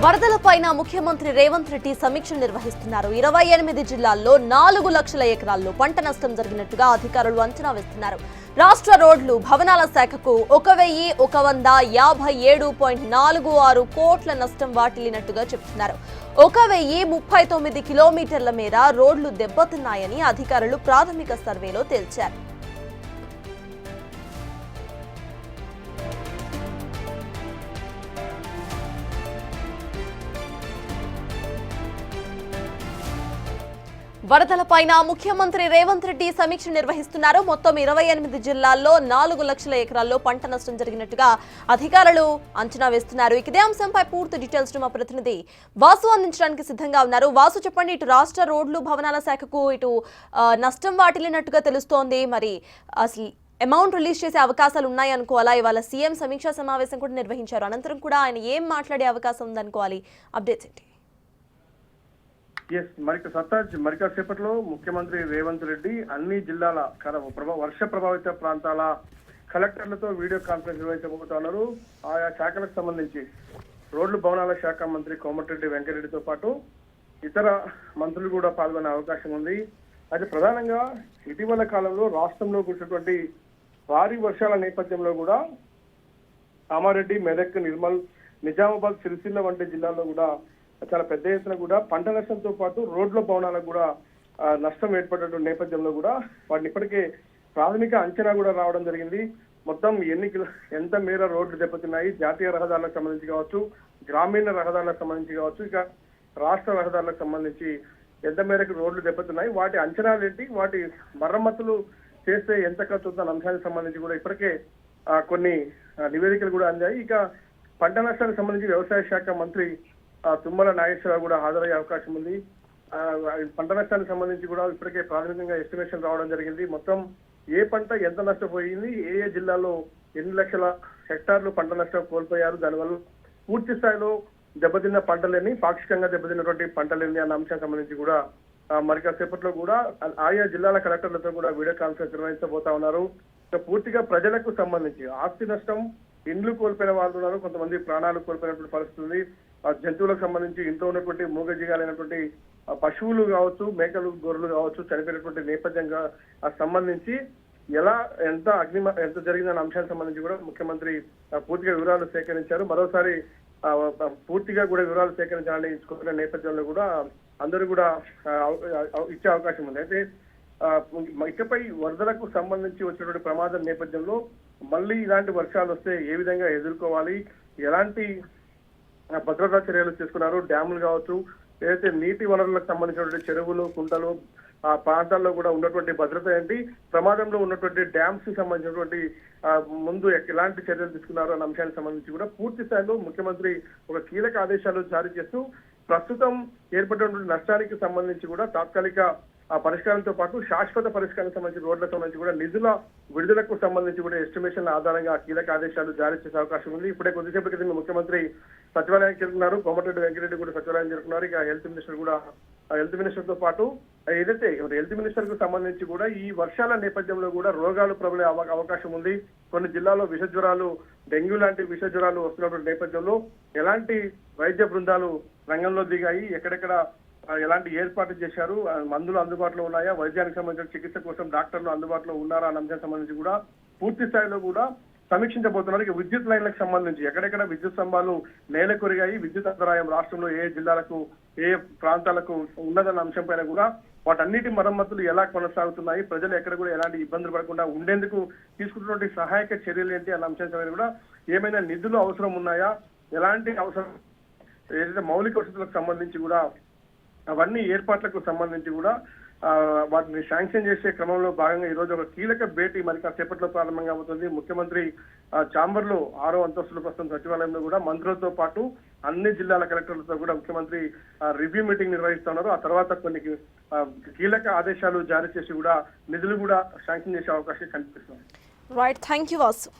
వరదలపైన ముఖ్యమంత్రి రేవంత్ రెడ్డి సమీక్ష నిర్వహిస్తున్నారు. 28 జిల్లాల్లో 4 లక్షల ఎకరాల్లో పంట నష్టం జరిగినట్టుగా అధికారులు అంచనా వేస్తున్నారు. రాష్ట్ర రోడ్లు భవనాల శాఖకు 1157.46 కోట్ల నష్టం వాటిల్లినట్టుగా చెబుతున్నారు. 1039 కిలోమీటర్ల మేర రోడ్లు దెబ్బతిన్నాయని అధికారులు ప్రాథమిక సర్వేలో తేల్చారు. వరదలపైన ముఖ్యమంత్రి రేవంత్ రెడ్డి సమీక్ష నిర్వహిస్తున్నారు. మొత్తం 28 జిల్లాల్లో 4 లక్షల ఎకరాల్లో పంట నష్టం జరిగినట్టుగా అధికారులు అంచనా వేస్తున్నారు. ఇదే అంశంపై పూర్తి డీటెయిల్స్ మా ప్రతినిధి వాసు అందించడానికి సిద్ధంగా ఉన్నారు. వాసు, చెప్పండి, ఇటు రాష్ట్ర రోడ్లు భవనాల శాఖకు ఇటు నష్టం వాటిల్లినట్టుగా తెలుస్తోంది. మరి అసలు అమౌంట్ రిలీజ్ చేసే అవకాశాలు ఉన్నాయి అనుకోవాలా? ఇవాళ సీఎం సమీక్షా సమావేశం కూడా నిర్వహించారు. అనంతరం కూడా ఆయన ఏం మాట్లాడే అవకాశం ఉందనుకోవాలి? అప్డేట్స్ ఏంటి? మరికాసేపట్లో ముఖ్యమంత్రి రేవంత్ రెడ్డి అన్ని జిల్లాల వర్ష ప్రభావిత ప్రాంతాల కలెక్టర్లతో వీడియో కాన్ఫరెన్స్ నిర్వహించబోతున్నారు. ఆయా శాఖలకు సంబంధించి రోడ్లు భవనాల శాఖ మంత్రి కోమటిరెడ్డి వెంకటరెడ్డితో పాటు ఇతర మంత్రులు కూడా పాల్గొనే అవకాశం ఉంది. అయితే ప్రధానంగా ఇటీవల కాలంలో రాష్ట్రంలో కురిసినటువంటి భారీ వర్షాల నేపథ్యంలో కూడా కామారెడ్డి, మెదక్, నిర్మల్, నిజామాబాద్, సిరిసిల్ల వంటి జిల్లాల్లో కూడా చాలా పెద్ద ఎత్తున కూడా పంట నష్టంతో పాటు రోడ్ల భవనాలకు కూడా నష్టం ఏర్పడినటువంటి నేపథ్యంలో కూడా వాటిని ఇప్పటికే ప్రాథమిక అంచనా కూడా రావడం జరిగింది. మొత్తం ఎంత మేర రోడ్లు దెబ్బతిన్నాయి, జాతీయ రహదారులకు సంబంధించి కావచ్చు, గ్రామీణ రహదారులకు సంబంధించి కావచ్చు, ఇక రాష్ట్ర రహదారులకు సంబంధించి ఎంత మేరకు రోడ్లు దెబ్బతిన్నాయి, వాటి అంచనాలు ఏంటి, వాటి మరమ్మతులు చేస్తే ఎంత ఖర్చు అవుతున్న అంశానికి సంబంధించి కూడా ఇప్పటికే కొన్ని నివేదికలు కూడా అందాయి. ఇక పంట నష్టానికి సంబంధించి వ్యవసాయ శాఖ మంత్రి తుమ్మల నాగేశ్వరరావు కూడా హాజరయ్యే అవకాశం ఉంది. పంట నష్టానికి సంబంధించి కూడా ఇప్పటికే ప్రాథమికంగా ఎస్టిమేషన్ రావడం జరిగింది. మొత్తం ఏ పంట ఎంత నష్టపోయింది, ఏ జిల్లాలో ఎన్ని లక్షల హెక్టార్లు పంట నష్టం కోల్పోయారు, దానివల్ల పూర్తి స్థాయిలో దెబ్బతిన్న పంటలేని, పాక్షికంగా దెబ్బతిన్నటువంటి పంటలేని అన్న అంశానికి సంబంధించి కూడా మరి కాసేపట్లో కూడా ఆయా జిల్లాల కలెక్టర్లతో కూడా వీడియో కాన్ఫరెన్స్ నిర్వహించబోతా ఉన్నారు. పూర్తిగా ప్రజలకు సంబంధించి ఆస్తి నష్టం, ఇండ్లు కోల్పోయిన వాళ్ళు ఉన్నారు, కొంతమంది ప్రాణాలు కోల్పోయినటువంటి పరిస్థితి ఉంది. జంతువులకు సంబంధించి ఇంట్లో ఉన్నటువంటి మూగజీగాలైనటువంటి పశువులు కావచ్చు, మేకలు, గొర్రెలు కావచ్చు చనిపోయినటువంటి నేపథ్యంగా సంబంధించి ఎంత జరిగిందన్న అంశానికి సంబంధించి కూడా ముఖ్యమంత్రి పూర్తిగా వివరాలు సేకరించారు. మరోసారి పూర్తిగా కూడా వివరాలు సేకరించాలని ఇచ్చుకున్న నేపథ్యంలో కూడా అందరూ కూడా ఇచ్చే అవకాశం ఉంది. అయితే ఇకపై వరదలకు సంబంధించి వచ్చినటువంటి ప్రమాదం నేపథ్యంలో మళ్ళీ ఇలాంటి వర్షాలు వస్తే ఏ విధంగా ఎదుర్కోవాలి, ఎలాంటి భద్రతా చర్యలు తీసుకున్నారు, డ్యాములు కావచ్చు, ఏదైతే నీటి వనరులకు సంబంధించినటువంటి చెరువులు, కుంటలు ఆ ప్రాంతాల్లో కూడా ఉన్నటువంటి భద్రత ఏంటి, ప్రమాదంలో ఉన్నటువంటి డ్యామ్స్ కి సంబంధించినటువంటి ముందు ఎలాంటి చర్యలు తీసుకున్నారు అన్న అంశానికి సంబంధించి కూడా పూర్తి స్థాయిలో ముఖ్యమంత్రి ఒక కీలక ఆదేశాలు జారీ చేస్తూ ప్రస్తుతం ఏర్పడినటువంటి నష్టానికి సంబంధించి కూడా తాత్కాలిక పరిష్కారంతో పాటు శాశ్వత పరిష్కారానికి సంబంధించి రోడ్లకు సంబంధించి కూడా నిధుల విడుదలకు సంబంధించి కూడా ఎస్టిమేషన్ల ఆధారంగా కీలక ఆదేశాలు జారీ చేసే అవకాశం ఉంది. ఇప్పుడే కొద్దిసేపు క్రితం ముఖ్యమంత్రి సచివాలయానికి చేరుకున్నారు. కోమటిరెడ్డి వెంకటరెడ్డి కూడా సచివాలయం చేరుకున్నారు. ఇక హెల్త్ మినిస్టర్ తో పాటు ఏదైతే హెల్త్ మినిస్టర్ కు సంబంధించి కూడా ఈ వర్షాల నేపథ్యంలో కూడా రోగాలు ప్రబలే అవకాశం ఉంది. కొన్ని జిల్లాల్లో విష జ్వరాలు, డెంగ్యూ లాంటి విష జ్వరాలు వస్తున్నటువంటి నేపథ్యంలో ఎలాంటి వైద్య బృందాలు రంగంలో దిగాయి, ఎక్కడెక్కడ ఎలాంటి ఏర్పాట్లు చేశారు, మందులు అందుబాటులో ఉన్నాయా, వైద్యానికి సంబంధించిన చికిత్స కోసం డాక్టర్లు అందుబాటులో ఉన్నారా అన్న అంశానికి సంబంధించి కూడా పూర్తి స్థాయిలో కూడా సమీక్షించబోతున్నారు. ఇక విద్యుత్ లైన్లకు సంబంధించి ఎక్కడెక్కడ విద్యుత్ స్తంభాలు నేల కొరిగాయి, విద్యుత్ అంతరాయం రాష్ట్రంలో ఏ జిల్లాలకు, ఏ ప్రాంతాలకు ఉన్నదన్న అంశం పైన కూడా వాటన్నిటి మరమ్మతులు ఎలా కొనసాగుతున్నాయి, ప్రజలు ఎక్కడ కూడా ఎలాంటి ఇబ్బందులు పడకుండా ఉండేందుకు తీసుకుంటున్నటువంటి సహాయక చర్యలు ఏంటి అన్న అంశం పైన కూడా ఏమైనా నిధులు అవసరం ఉన్నాయా, ఎలాంటి అవసరం, ఏదైతే మౌలిక వసతులకు సంబంధించి కూడా అవన్నీ ఏర్పాట్లకు సంబంధించి కూడా వాటిని శాంక్షన్ చేసే క్రమంలో భాగంగా ఈ రోజు ఒక కీలక భేటీ మరి కాసేపట్లో ప్రారంభంగా అవుతుంది. ముఖ్యమంత్రి ఛాంబర్ లో 6వ అంతస్తుల ప్రస్తుతం సచివాలయంలో కూడా మంత్రులతో పాటు అన్ని జిల్లాల కలెక్టర్లతో కూడా ముఖ్యమంత్రి రివ్యూ మీటింగ్ నిర్వహిస్తున్నారు. ఆ తర్వాత కొన్ని కీలక ఆదేశాలు జారీ చేసి కూడా నిధులు కూడా శాంక్షన్ చేసే అవకాశం కనిపిస్తుంది. Right, thank you Vasu.